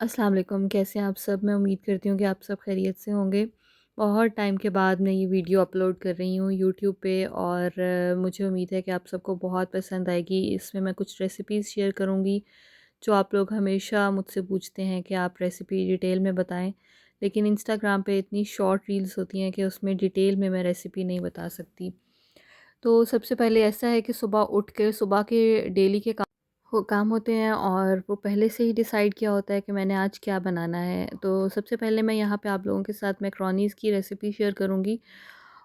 अस्सलाम वालेकुम, कैसे हैं आप सब? मैं उम्मीद करती हूँ कि आप सब खैरियत से होंगे। बहुत टाइम के बाद मैं ये वीडियो अपलोड कर रही हूँ यूट्यूब पे और मुझे उम्मीद है कि आप सबको बहुत पसंद आएगी। इसमें मैं कुछ रेसिपीज़ शेयर करूँगी, जो आप लोग हमेशा मुझसे पूछते हैं कि आप रेसिपी डिटेल में बताएँ। लेकिन इंस्टाग्राम पे इतनी शॉर्ट रील्स होती हैं कि उसमें डिटेल में मैं रेसिपी नहीं बता सकती। तो सबसे पहले ऐसा है कि सुबह उठ के सुबह के डेली के काम होते हैं और वो पहले से ही डिसाइड किया होता है कि मैंने आज क्या बनाना है। तो सबसे पहले मैं यहाँ पे आप लोगों के साथ मैकरोनीज़ की रेसिपी शेयर करूँगी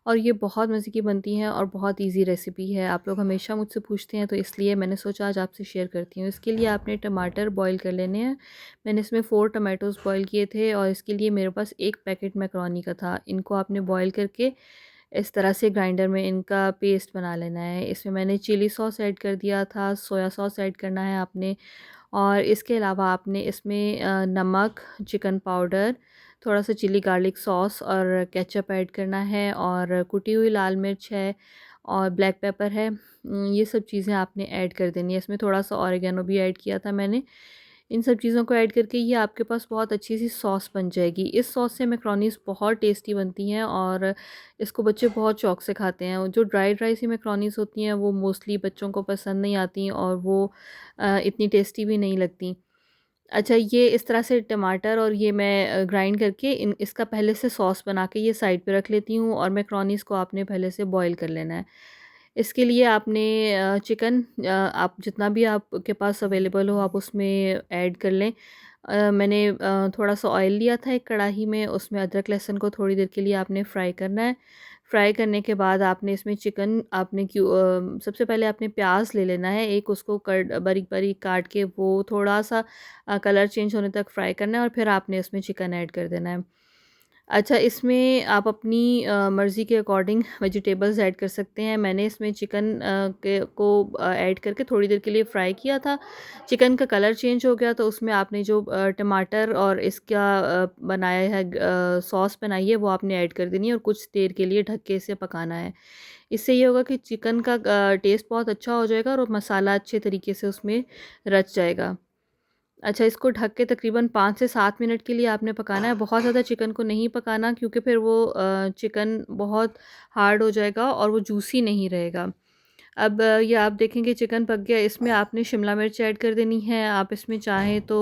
और ये बहुत मज़े की बनती हैं और बहुत इजी रेसिपी है। आप लोग हमेशा मुझसे पूछते हैं तो इसलिए मैंने सोचा आज आपसे शेयर करती हूँ। इसके लिए आपने टमाटर बॉईल कर लेने हैं। मैंने इसमें 4 टमाटोज़ बॉईल किए थे और इसके लिए मेरे पास 1 पैकेट मैकरोनी का था। इनको आपने बॉईल करके इस तरह से ग्राइंडर में इनका पेस्ट बना लेना है। इसमें मैंने चिली सॉस ऐड कर दिया था, सोया सॉस ऐड करना है आपने और इसके अलावा आपने इसमें नमक, चिकन पाउडर, थोड़ा-सा चिली गार्लिक सॉस और केचअप ऐड करना है और कुटी हुई लाल मिर्च है और ब्लैक पेपर है। ये सब चीज़ें आपने ऐड कर देनी है। इसमें थोड़ा-सा ऑरिगेनो भी ऐड किया था मैंने। इन सब चीज़ों को ऐड करके ये आपके पास बहुत अच्छी-सी सॉस बन जाएगी। इस सॉस से मैकरोनीज़ बहुत टेस्टी बनती हैं और इसको बच्चे बहुत शौक से खाते हैं। जो ड्राई सी मैकरोनीज़ होती हैं वो मोस्टली बच्चों को पसंद नहीं आती और वो इतनी टेस्टी भी नहीं लगती। अच्छा, ये इस तरह से टमाटर और ये मैं ग्राइंड करके इन इसका पहले से सॉस बना के ये साइड पे रख लेती हूँ और मैकरोनीज़ को आपने पहले से बॉयल कर लेना है। इसके लिए आपने चिकन आप जितना भी आपके पास अवेलेबल हो आप उसमें ऐड कर लें। मैंने थोड़ा-सा ऑयल लिया था एक कढ़ाई में, उसमें अदरक लहसुन को थोड़ी देर के लिए आपने फ्राई करना है। फ्राई करने के बाद आपने इसमें चिकन आपने सबसे पहले आपने प्याज ले लेना है एक, उसको बारीक-बारीक काट के वो थोड़ा-सा कलर चेंज होने तक फ्राई करना है और फिर आपने इसमें चिकन ऐड कर देना है। अच्छा, इसमें आप अपनी मर्ज़ी के अकॉर्डिंग वेजिटेबल्स ऐड कर सकते हैं। मैंने इसमें चिकन ऐड करके थोड़ी देर के लिए फ्राई किया था। चिकन का कलर चेंज हो गया तो उसमें आपने जो टमाटर और इसका बनाया है सॉस बनाई है वो आपने ऐड कर देनी है और कुछ देर के लिए ढक के इसे पकाना है। इससे ये होगा कि चिकन का टेस्ट बहुत अच्छा हो जाएगा और मसाला अच्छे तरीके से उसमें रच जाएगा। अच्छा, इसको ढक के तकरीबन 5 से 7 मिनट के लिए आपने पकाना है। बहुत ज़्यादा चिकन को नहीं पकाना क्योंकि फिर वो चिकन बहुत हार्ड हो जाएगा और वो जूसी नहीं रहेगा। अब ये आप देखेंगे चिकन पक गया, इसमें आपने शिमला मिर्च ऐड कर देनी है। आप इसमें चाहें तो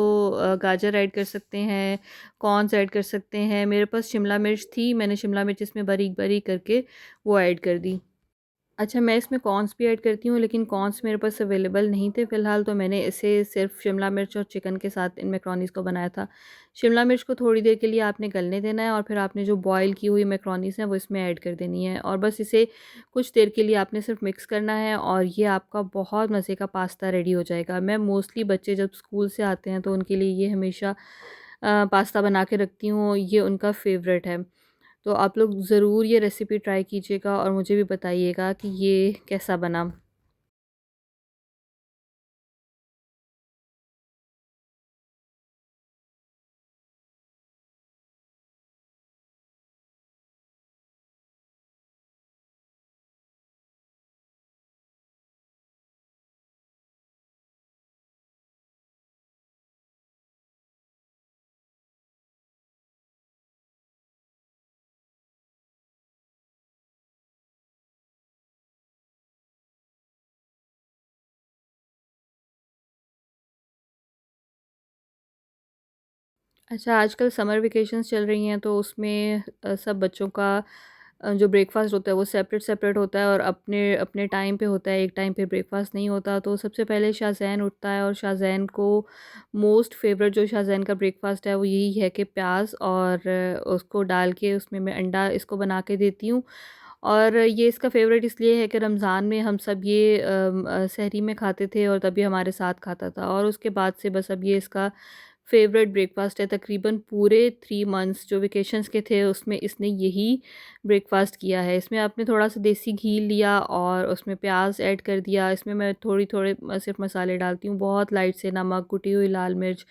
गाजर ऐड कर सकते हैं, कॉर्न्स ऐड कर सकते हैं। मेरे पास शिमला मिर्च थी, मैंने शिमला मिर्च इसमें बारीक-बारीक करके वो ऐड कर दी। अच्छा, मैं इसमें कॉर्न्स भी ऐड करती हूँ, लेकिन कॉर्न्स मेरे पास अवेलेबल नहीं थे फ़िलहाल, तो मैंने इसे सिर्फ़ शिमला मिर्च और चिकन के साथ इन मैकरोनीज़ को बनाया था। शिमला मिर्च को थोड़ी देर के लिए आपने गलने देना है और फिर आपने जो बॉयल की हुई मैकरोनीज़ हैं, वो इसमें ऐड कर देनी है और बस इसे कुछ देर के लिए आपने सिर्फ़ मिक्स करना है और ये आपका बहुत मज़े का पास्ता रेडी हो जाएगा। मैं मोस्टली बच्चे जब स्कूल से आते हैं, तो उनके लिए ये हमेशा पास्ता बना के रखती हूँ, ये उनका फ़ेवरेट है। तो आप लोग ज़रूर ये रेसिपी ट्राई कीजिएगा और मुझे भी बताइएगा कि ये कैसा बना। अच्छा, आजकल समर वेकेशंस चल रही हैं तो उसमें सब बच्चों का जो ब्रेकफ़ास्ट होता है वो सेपरेट-सेपरेट होता है और अपने अपने टाइम पे होता है, एक टाइम पे ब्रेकफ़ास्ट नहीं होता। तो सबसे पहले शाज़ैन उठता है और शाज़ैन को मोस्ट फ़ेवरेट जो शाज़ैन का ब्रेकफ़ास्ट है वो यही है कि प्याज़ और उसको डाल के उसमें मैं अंडा इसको बना के देती हूँ। और ये इसका फ़ेवरेट इसलिए है कि रमज़ान में हम सब ये सहरी में खाते थे और तभी हमारे साथ खाता था और उसके बाद से बस अब ये इसका फ़ेवरेट ब्रेकफ़ास्ट है। तकरीबन पूरे 3 मंथ्स जो वेकेशंस के थे उसमें इसने यही ब्रेकफ़ास्ट किया है। इसमें आपने थोड़ा-सा देसी घी लिया और उसमें प्याज़ ऐड कर दिया। इसमें मैं थोड़े सिर्फ़ मसाले डालती हूँ, बहुत लाइट से नमक, कुटी हुई लाल मिर्च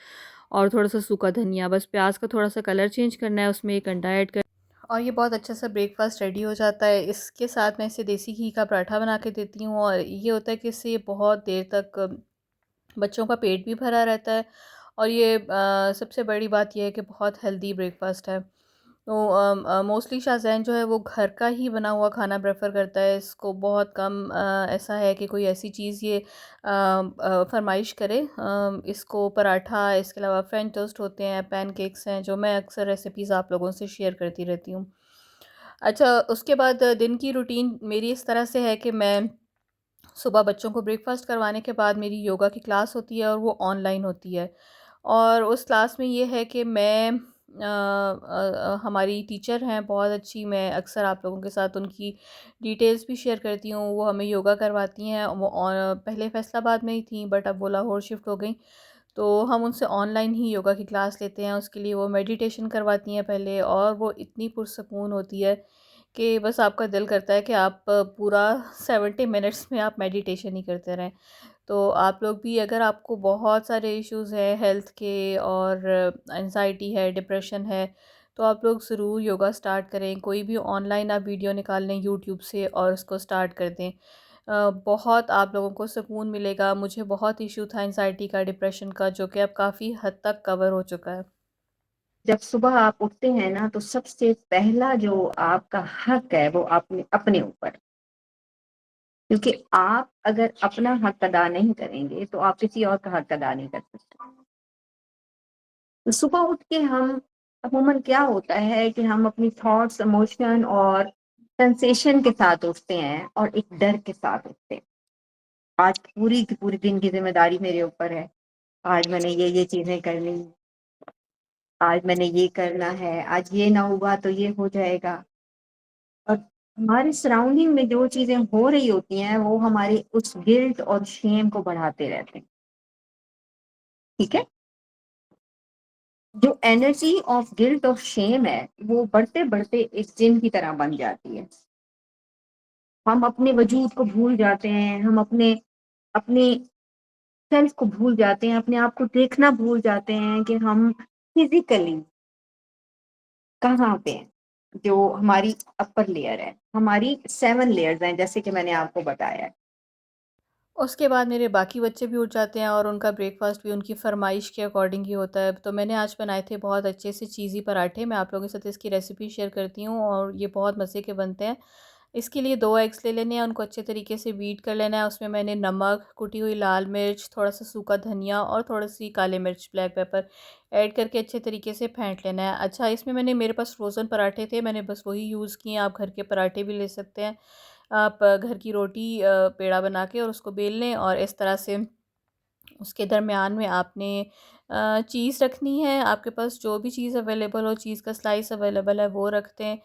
और थोड़ा-सा सूखा धनिया। बस प्याज़ का थोड़ा-सा कलर चेंज करना है, उसमें 1 अंडा ऐड कर और ये बहुत अच्छा सा ब्रेकफ़ास्ट रेडी हो जाता है। इसके साथ मैं इसे देसी घी का पराठा बना के देती हूँ और ये होता है कि इससे ये बहुत देर तक बच्चों का पेट भी भरा रहता है और ये सबसे बड़ी बात ये है कि बहुत हेल्दी ब्रेकफ़ास्ट है। तो मोस्टली शाज़ैन जो है वो घर का ही बना हुआ खाना प्रेफ़र करता है। इसको बहुत कम ऐसा है कि कोई ऐसी चीज़ ये फ़रमाइश करे। इसको पराठा, इसके अलावा फ्रेंच टोस्ट होते हैं, पैनकेक्स हैं, जो मैं अक्सर रेसिपीज़ आप लोगों से शेयर करती रहती हूँ। अच्छा, उसके बाद दिन की रूटीन मेरी इस तरह से है कि मैं सुबह बच्चों को ब्रेकफ़ास्ट करवाने के बाद मेरी योगा की क्लास होती है और वो ऑनलाइन होती है। और उस क्लास में ये है कि मैं हमारी टीचर हैं बहुत अच्छी, मैं अक्सर आप लोगों के साथ उनकी डिटेल्स भी शेयर करती हूँ। वो हमें योगा करवाती हैं। वो पहले फ़ैसलाबाद में ही थी, बट अब वो लाहौर शिफ्ट हो गई। तो हम उनसे ऑनलाइन ही योगा की क्लास लेते हैं। उसके लिए वो मेडिटेशन करवाती हैं पहले, और वो इतनी पुरसकून होती है कि बस आपका दिल करता है कि आप पूरा 70 मिनट्स में आप मेडिटेशन ही करते रहें। तो आप लोग भी, अगर आपको बहुत सारे इश्यूज़ हैं हेल्थ के और एंजाइटी है, डिप्रेशन है, तो आप लोग ज़रूर योगा स्टार्ट करें। कोई भी ऑनलाइन आप वीडियो निकाल लें यूट्यूब से और उसको स्टार्ट कर दें। बहुत आप लोगों को सुकून मिलेगा। मुझे बहुत इशू था एंजाइटी का, डिप्रेशन का, जो कि अब काफ़ी हद तक कवर हो चुका है। जब सुबह आप उठते हैं ना, तो सबसे पहला जो आपका हक है वो अपने अपने ऊपर, क्योंकि आप अगर अपना हक अदा नहीं करेंगे तो आप किसी और का हक अदा नहीं कर सकते। तो सुबह उठ के हम अमूमन क्या होता है कि हम अपनी थॉट्स, इमोशन और सेंसेशन के साथ उठते हैं और एक डर के साथ उठते हैं। आज पूरी की पूरी दिन की जिम्मेदारी मेरे ऊपर है, आज मैंने ये चीजें करनी, आज मैंने ये करना है, आज ये ना हुआ तो ये हो जाएगा। और हमारे सराउंडिंग में जो चीजें हो रही होती हैं वो हमारे उस गिल्ट और शेम को बढ़ाते रहते हैं। ठीक है। जो एनर्जी ऑफ गिल्ट और शेम है वो बढ़ते बढ़ते एक जिन की तरह बन जाती है। हम अपने वजूद को भूल जाते हैं, हम अपने अपने सेल्फ को भूल जाते हैं, अपने आप को देखना भूल जाते हैं कि हम फिजिकली कहाँ पे हैं। जो हमारी अपर लेयर है, हमारी 7 लेयर्स हैं जैसे कि मैंने आपको बताया है। उसके बाद मेरे बाकी बच्चे भी उठ जाते हैं और उनका ब्रेकफ़ास्ट भी उनकी फ़रमाइश के अकॉर्डिंग ही होता है। तो मैंने आज बनाए थे बहुत अच्छे से चीज़ी पराठे। मैं आप लोगों के साथ इसकी रेसिपी शेयर करती हूँ और ये बहुत मज़े के बनते हैं। इसके लिए 2 एग्स ले लेने हैं, उनको अच्छे तरीके से बीट कर लेना है। उसमें मैंने नमक, कुटी हुई लाल मिर्च, थोड़ा-सा सूखा धनिया और थोड़ी-सी काली मिर्च, ब्लैक पेपर ऐड करके अच्छे तरीके से फेंट लेना है। अच्छा, इसमें मेरे पास फ्रोज़न पराठे थे, मैंने बस वही यूज़ किए हैं। आप घर के पराठे भी ले सकते हैं। आप घर की रोटी पेड़ा बना के और उसको बेल लें, और इस तरह से उसके दरमियान में आपने चीज़ रखनी है। आपके पास जो भी चीज़ अवेलेबल हो, चीज़ का स्लाइस अवेलेबल है वो रख दें,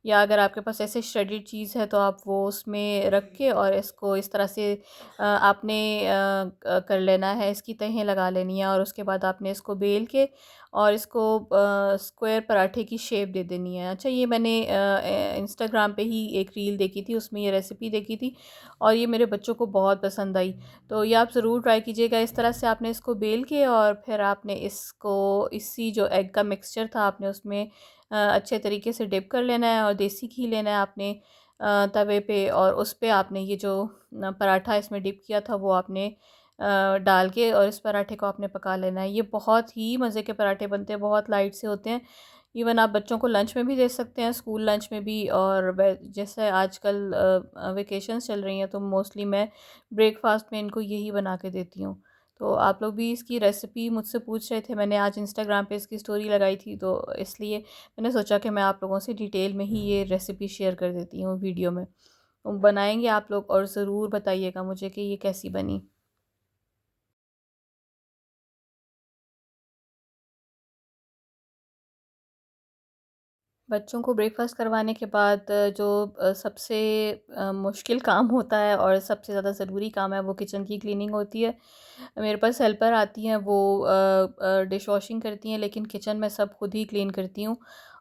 या अगर आपके पास ऐसे श्रेडेड चीज़ है तो आप वो उसमें रख के और इसको इस तरह से आपने कर लेना है। इसकी तहें लगा लेनी है और उसके बाद आपने इसको बेल के और इसको स्क्वायर पराठे की शेप दे देनी है। अच्छा, ये मैंने इंस्टाग्राम पे ही एक रील देखी थी, उसमें ये रेसिपी देखी थी और ये मेरे बच्चों को बहुत पसंद आई। तो ये आप ज़रूर ट्राई कीजिएगा। इस तरह से आपने इसको बेल के और फिर आपने इसको, इसी जो एग का मिक्सचर था, आपने उसमें अच्छे तरीके से डिप कर लेना है और देसी घी लेना है आपने तवे पे, और उस पे आपने ये जो पराठा इसमें डिप किया था वो आपने डाल के और इस पराठे को आपने पका लेना है। ये बहुत ही मज़े के पराठे बनते हैं, बहुत लाइट से होते हैं। इवन आप बच्चों को लंच में भी दे सकते हैं, स्कूल लंच में भी। और जैसे आजकल वेकेशंस चल रही हैं तो मोस्टली मैं ब्रेकफास्ट में इनको यही बना के देती हूँ। तो आप लोग भी इसकी रेसिपी मुझसे पूछ रहे थे, मैंने आज इंस्टाग्राम पे इसकी स्टोरी लगाई थी, तो इसलिए मैंने सोचा कि मैं आप लोगों से डिटेल में ही ये रेसिपी शेयर कर देती हूँ वीडियो में। तो बनाएंगे आप लोग और ज़रूर बताइएगा मुझे कि ये कैसी बनी। बच्चों को ब्रेकफ़ास्ट करवाने के बाद जो सबसे मुश्किल काम होता है और सबसे ज़्यादा ज़रूरी काम है वो किचन की क्लीनिंग होती है। मेरे पास हेल्पर आती हैं, वो डिश वॉशिंग करती हैं, लेकिन किचन में सब खुद ही क्लीन करती हूँ।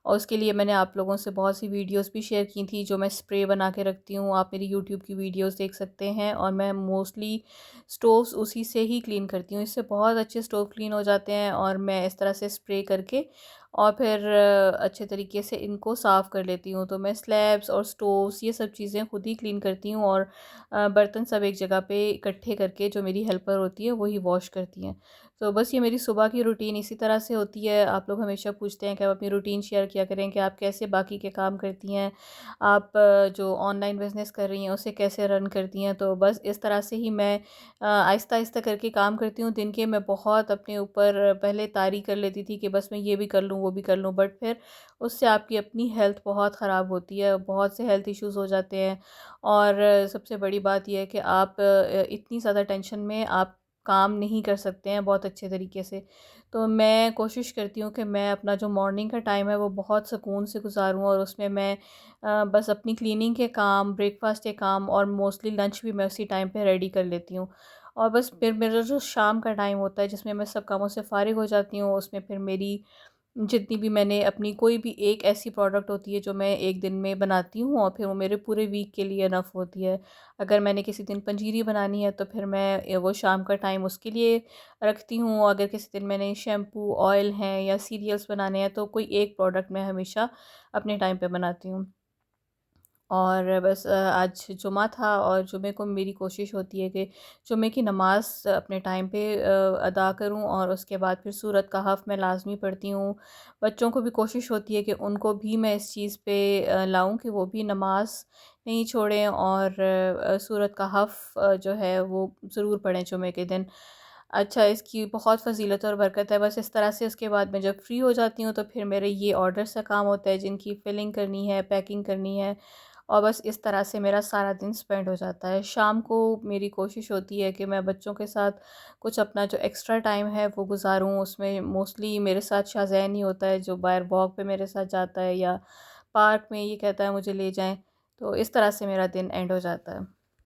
और उसके लिए मैंने आप लोगों से बहुत सी वीडियोस भी शेयर की थी, जो मैं स्प्रे बना के रखती हूँ। आप मेरी यूट्यूब की वीडियोस देख सकते हैं, और मैं मोस्टली स्टोव्स उसी से ही क्लीन करती हूँ। इससे बहुत अच्छे स्टोव क्लीन हो जाते हैं, और मैं इस तरह से स्प्रे करके और फिर अच्छे तरीके से इनको साफ़ कर लेती हूँ। तो मैं स्लैब्स और स्टोव्स ये सब चीज़ें खुद ही क्लीन करती हूँ, और बर्तन सब एक जगह पे इकट्ठे करके जो मेरी हेल्पर होती है वही वॉश करती हैं। तो बस ये मेरी सुबह की रूटीन इसी तरह से होती है। आप लोग हमेशा पूछते हैं कि आप अपनी रूटीन शेयर किया करें कि आप कैसे बाकी के काम करती हैं, आप जो ऑनलाइन बिज़नेस कर रही हैं उसे कैसे रन करती हैं। तो बस इस तरह से ही मैं आहिस्ता-आहिस्ता करके काम करती हूँ। दिन के मैं बहुत अपने ऊपर पहले तारी कर लेती थी कि बस मैं ये भी कर लूँ, वो भी कर लूँ, बट फिर उससे आपकी अपनी हेल्थ बहुत ख़राब होती है, बहुत से हेल्थ इश्यूज़ हो जाते हैं। और सबसे बड़ी बात ये है कि आप इतनी ज़्यादा टेंशन में आप काम नहीं कर सकते हैं बहुत अच्छे तरीके से। तो मैं कोशिश करती हूँ कि मैं अपना जो मॉर्निंग का टाइम है वो बहुत सुकून से गुज़ारूँ, और उसमें मैं बस अपनी क्लीनिंग के काम, ब्रेकफ़ास्ट के काम और मोस्टली लंच भी मैं उसी टाइम पे रेडी कर लेती हूँ। और बस फिर मेरा जो शाम का टाइम होता है जिसमें मैं सब कामों से फ़ारिग हो जाती हूँ, उसमें फिर मेरी जितनी भी मैंने अपनी कोई भी एक ऐसी प्रोडक्ट होती है जो मैं एक दिन में बनाती हूँ और फिर वो मेरे पूरे वीक के लिए इनफ होती है। अगर मैंने किसी दिन पंजीरी बनानी है तो फिर मैं वो शाम का टाइम उसके लिए रखती हूँ। अगर किसी दिन मैंने शैम्पू, ऑयल हैं या सीरियल्स बनाने हैं तो कोई एक प्रोडक्ट मैं हमेशा अपने टाइम पे बनाती हूँ। और बस आज जुमा था और जुमे को मेरी कोशिश होती है कि जुमे की नमाज़ अपने टाइम पे अदा करूं, और उसके बाद फिर सूरत कहफ मैं लाज़मी पढ़ती हूँ। बच्चों को भी कोशिश होती है कि उनको भी मैं इस चीज़ पे लाऊं कि वो भी नमाज़ नहीं छोड़ें, और सूरत कहफ जो है वो ज़रूर पढ़ें जुमे के दिन। अच्छा, इसकी बहुत फ़ज़ीलत और बरकत है। बस इस तरह से उसके बाद मैं जब फ्री हो जाती हूँ तो फिर मेरे ये ऑर्डर्स का काम होता है जिनकी फ़िलिंग करनी है, पैकिंग करनी है, और बस इस तरह से मेरा सारा दिन स्पेंड हो जाता है। शाम को मेरी कोशिश होती है कि मैं बच्चों के साथ कुछ अपना जो एक्स्ट्रा टाइम है वो गुज़ारूँ। उसमें मोस्टली मेरे साथ शाज़ैन ही होता है जो बाहर वॉक पे मेरे साथ जाता है या पार्क में ये कहता है मुझे ले जाएँ। तो इस तरह से मेरा दिन एंड हो जाता है।